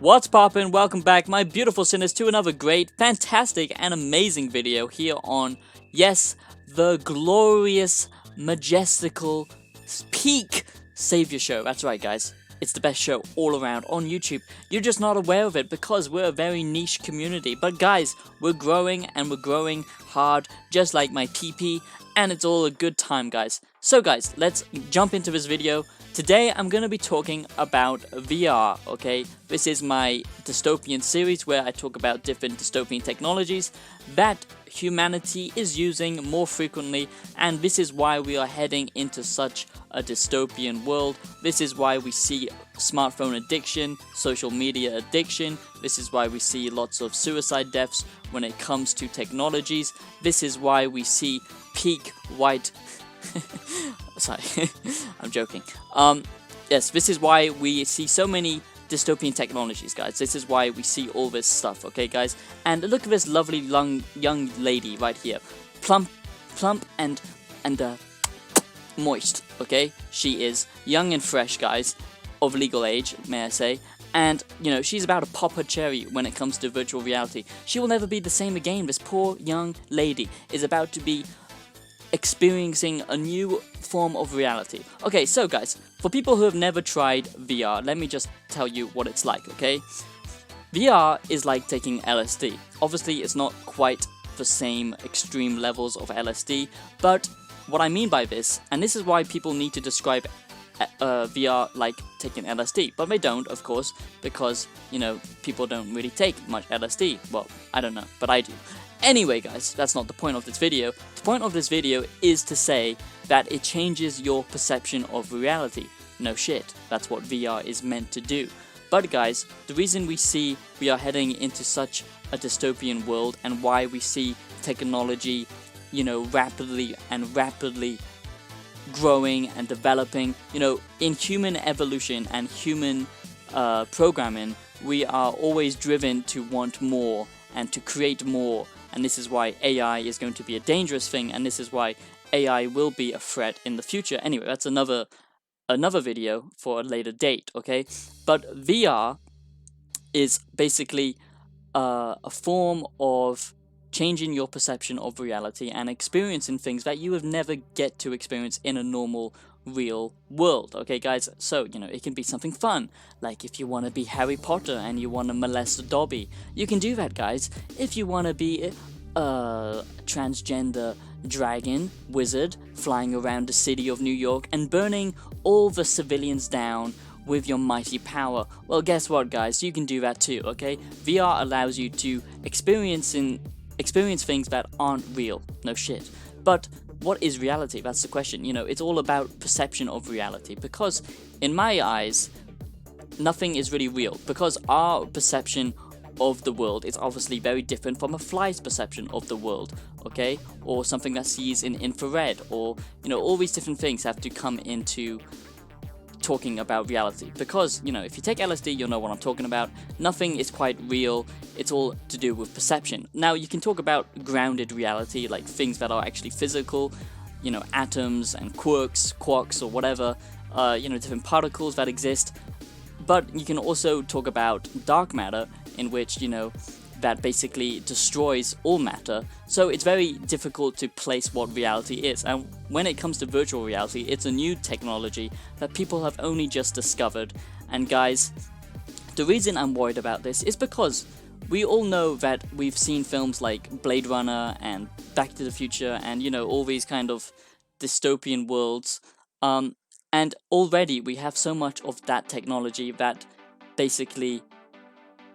What's poppin'? Welcome back, my beautiful sinners, to another great, fantastic, and amazing video here on, yes, the glorious, majestical, peak Savior Show. That's right, guys. It's the best show all around on YouTube. You're just not aware of it because we're a very niche community. But guys, we're growing and we're growing hard, just like my TP, and it's all a good time, guys. So guys, let's jump into this video. Today I'm going to be talking about VR, okay? This is my Dystopian series where I talk about different dystopian technologies that humanity is using more frequently, and this is why we are heading into such a dystopian world. This is why we see smartphone addiction, social media addiction. This is why we see lots of suicide deaths when it comes to technologies. This is why we see peak white... Sorry, I'm joking. Yes, this is why we see so many dystopian technologies, guys. This is why we see all this stuff, okay, guys? And look at this lovely young lady right here. Plump and moist, okay? She is young and fresh, guys, of legal age, may I say. And, you know, she's about to pop her cherry when it comes to virtual reality. She will never be the same again. This poor young lady is about to be experiencing a new form of reality. Okay, so guys, for people who have never tried VR, let me just tell you what it's like, okay? VR is like taking LSD. Obviously, it's not quite the same extreme levels of LSD, but what I mean by this, and this is why people need to describe VR like taking LSD, but they don't, of course, because, you know, people don't really take much LSD. Well, I don't know, but I do. Anyway, guys, that's not the point of this video. The point of this video is to say that it changes your perception of reality. No shit, that's what VR is meant to do. But guys, the reason we are heading into such a dystopian world and why we see technology, you know, rapidly growing and developing, you know, in human evolution and human programming, we are always driven to want more and to create more. And this is why AI is going to be a dangerous thing, and this is why AI will be a threat in the future. Anyway, that's another video for a later date, okay? But VR is basically a form of changing your perception of reality and experiencing things that you would never get to experience in a normal real world, okay guys? So, you know, it can be something fun, like if you want to be Harry Potter and you want to molest Dobby, you can do that, guys. If you want to be a transgender dragon wizard flying around the city of New York and burning all the civilians down with your mighty power, well, guess what, guys? You can do that too, okay? VR allows you to experience things that aren't real, no shit. But what is reality? That's the question. You know, it's all about perception of reality, because in my eyes, nothing is really real, because our perception of the world is obviously very different from a fly's perception of the world, okay? Or something that sees in infrared, or, you know, all these different things have to come into talking about reality, because, you know, if you take LSD, you'll know what I'm talking about. Nothing is quite real. It's all to do with perception. Now, you can talk about grounded reality, like things that are actually physical, you know, atoms and quarks or whatever, you know, different particles that exist. But you can also talk about dark matter, in which, you know, that basically destroys all matter. So it's very difficult to place what reality is. And when it comes to virtual reality, it's a new technology that people have only just discovered. And guys, the reason I'm worried about this is because we all know that we've seen films like Blade Runner and Back to the Future and, you know, all these kind of dystopian worlds. And already we have so much of that technology that basically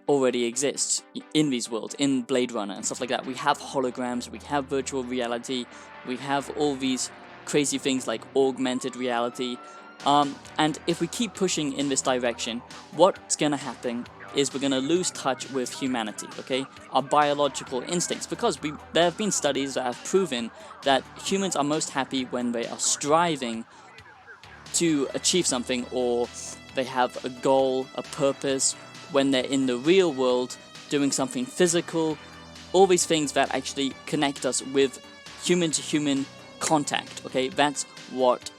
already exists in these worlds, in Blade Runner and stuff like that. We have holograms, we have virtual reality, we have all these crazy things like augmented reality. And if we keep pushing in this direction, what's gonna happen is we're gonna lose touch with humanity, okay? Our biological instincts, because there have been studies that have proven that humans are most happy when they are striving to achieve something, or they have a goal, a purpose, when they're in the real world doing something physical, all these things that actually connect us with human-to-human contact, okay? That's what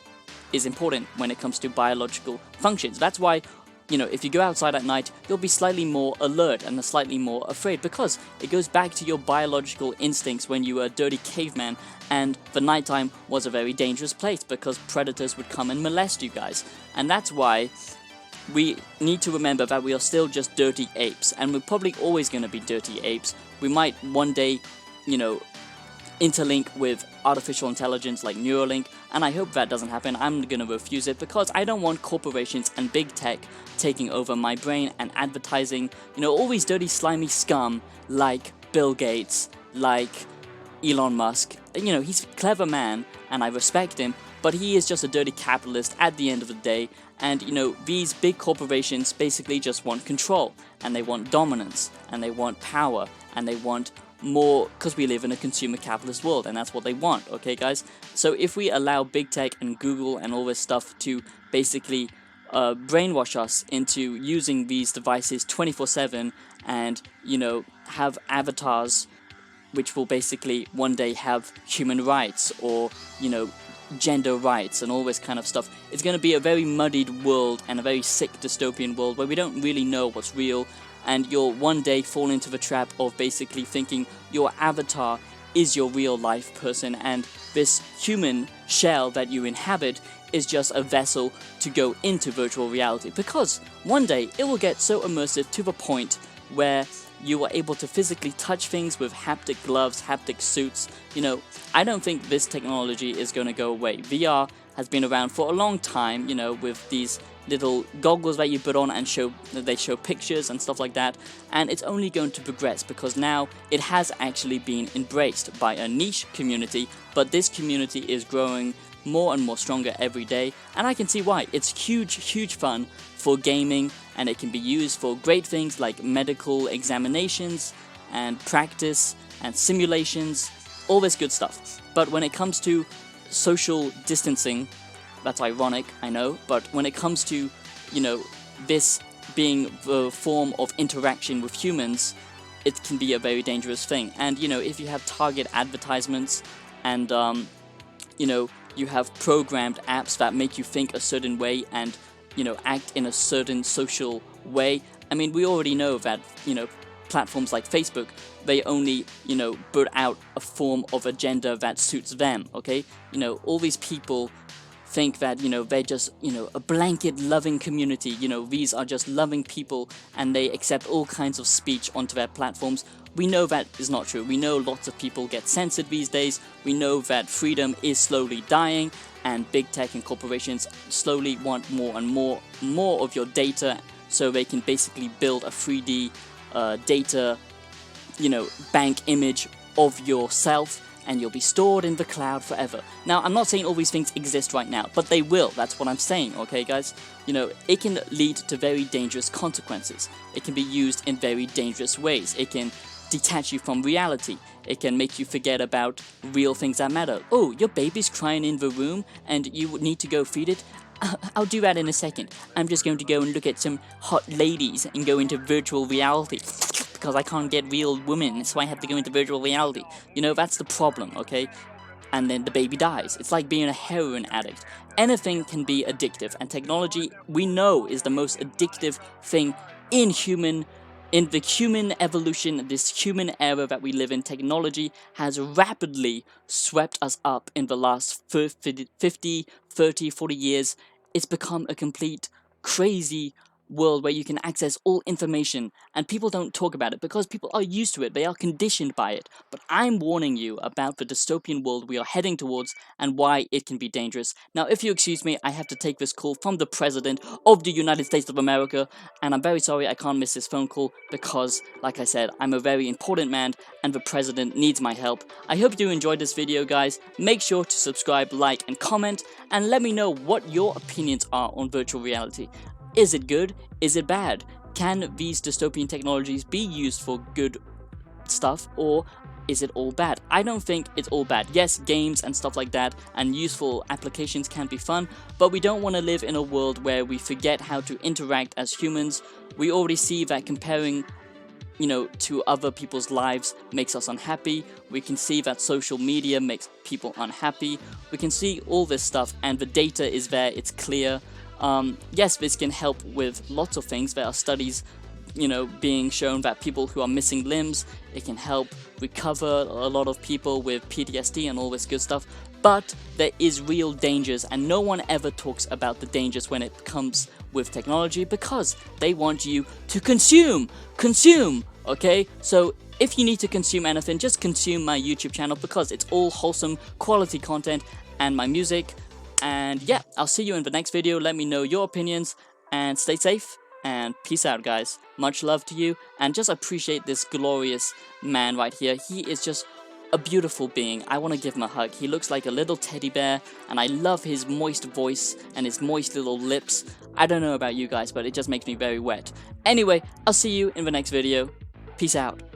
is important when it comes to biological functions. That's why you know, if you go outside at night, you'll be slightly more alert and slightly more afraid, because it goes back to your biological instincts when you were a dirty caveman, and the nighttime was a very dangerous place because predators would come and molest you guys. And that's why we need to remember that we are still just dirty apes, and we're probably always going to be dirty apes. We might one day, you know, interlink with artificial intelligence like Neuralink, and I hope that doesn't happen. I'm going to refuse it because I don't want corporations and big tech taking over my brain and advertising, you know, all these dirty slimy scum like Bill Gates, like Elon Musk. You know, he's a clever man and I respect him, but he is just a dirty capitalist at the end of the day. And you know, these big corporations basically just want control, and they want dominance, and they want power, and they want more, because we live in a consumer capitalist world, and that's what they want, okay guys? So if we allow big tech and Google and all this stuff to basically brainwash us into using these devices 24/7, and you know, have avatars which will basically one day have human rights, or you know, gender rights and all this kind of stuff, it's going to be a very muddied world and a very sick dystopian world where we don't really know what's real. And you'll one day fall into the trap of basically thinking your avatar is your real life person, and this human shell that you inhabit is just a vessel to go into virtual reality, because one day it will get so immersive to the point where you are able to physically touch things with haptic gloves, haptic suits. You know, I don't think this technology is going to go away. VR has been around for a long time, you know, with these little goggles that you put on and they show pictures and stuff like that, and it's only going to progress because now it has actually been embraced by a niche community, but this community is growing more and more stronger every day, and I can see why. It's huge fun for gaming, and it can be used for great things like medical examinations and practice and simulations, all this good stuff. But when it comes to social distancing, that's ironic, I know, but when it comes to, you know, this being the form of interaction with humans, it can be a very dangerous thing. And, you know, if you have target advertisements and, you know, you have programmed apps that make you think a certain way and, you know, act in a certain social way. I mean, we already know that, you know, platforms like Facebook, they only, you know, put out a form of agenda that suits them, okay? You know, all these people think that, you know, they're just, you know, a blanket loving community, you know, these are just loving people and they accept all kinds of speech onto their platforms. We know that is not true. We know lots of people get censored these days. We know that freedom is slowly dying, and big tech and corporations slowly want more and more of your data, so they can basically build a 3D data, you know, bank image of yourself, and you'll be stored in the cloud forever. Now, I'm not saying all these things exist right now, but they will. That's what I'm saying, okay, guys? You know, it can lead to very dangerous consequences. It can be used in very dangerous ways. It can detach you from reality. It can make you forget about real things that matter. Oh, your baby's crying in the room and you need to go feed it? I'll do that in a second. I'm just going to go and look at some hot ladies and go into virtual reality because I can't get real women, so I have to go into virtual reality. You know, that's the problem, okay? And then the baby dies. It's like being a heroin addict. Anything can be addictive, and technology, we know, is the most addictive thing in the human evolution, this human era that we live in. Technology has rapidly swept us up in the last 50, 30, 40 years. It's become a complete crazy world where you can access all information, and people don't talk about it because people are used to it, they are conditioned by it. But I'm warning you about the dystopian world we are heading towards and why it can be dangerous. Now, if you excuse me, I have to take this call from the President of the United States of America, and I'm very sorry I can't miss this phone call because, like I said, I'm a very important man and the President needs my help. I hope you enjoyed this video, guys. Make sure to subscribe, like, and comment, and let me know what your opinions are on virtual reality. Is it good? Is it bad? Can these dystopian technologies be used for good stuff, or is it all bad? I don't think it's all bad. Yes, games and stuff like that and useful applications can be fun, but we don't want to live in a world where we forget how to interact as humans. We already see that comparing, you know, to other people's lives makes us unhappy. We can see that social media makes people unhappy. We can see all this stuff, and the data is there, it's clear. Yes, this can help with lots of things. There are studies, being shown that people who are missing limbs, it can help recover a lot of people with PTSD and all this good stuff. But there is real dangers, and no one ever talks about the dangers when it comes with technology, because they want you to consume, okay? So if you need to consume anything, just consume my YouTube channel, because it's all wholesome quality content and my music. And yeah, I'll see you in the next video. Let me know your opinions, and stay safe, and peace out, guys. Much love to you, and just appreciate this glorious man right here. He is just a beautiful being. I want to give him a hug. He looks like a little teddy bear, and I love his moist voice and his moist little lips. I don't know about you guys, but it just makes me very wet. Anyway, I'll see you in the next video. Peace out.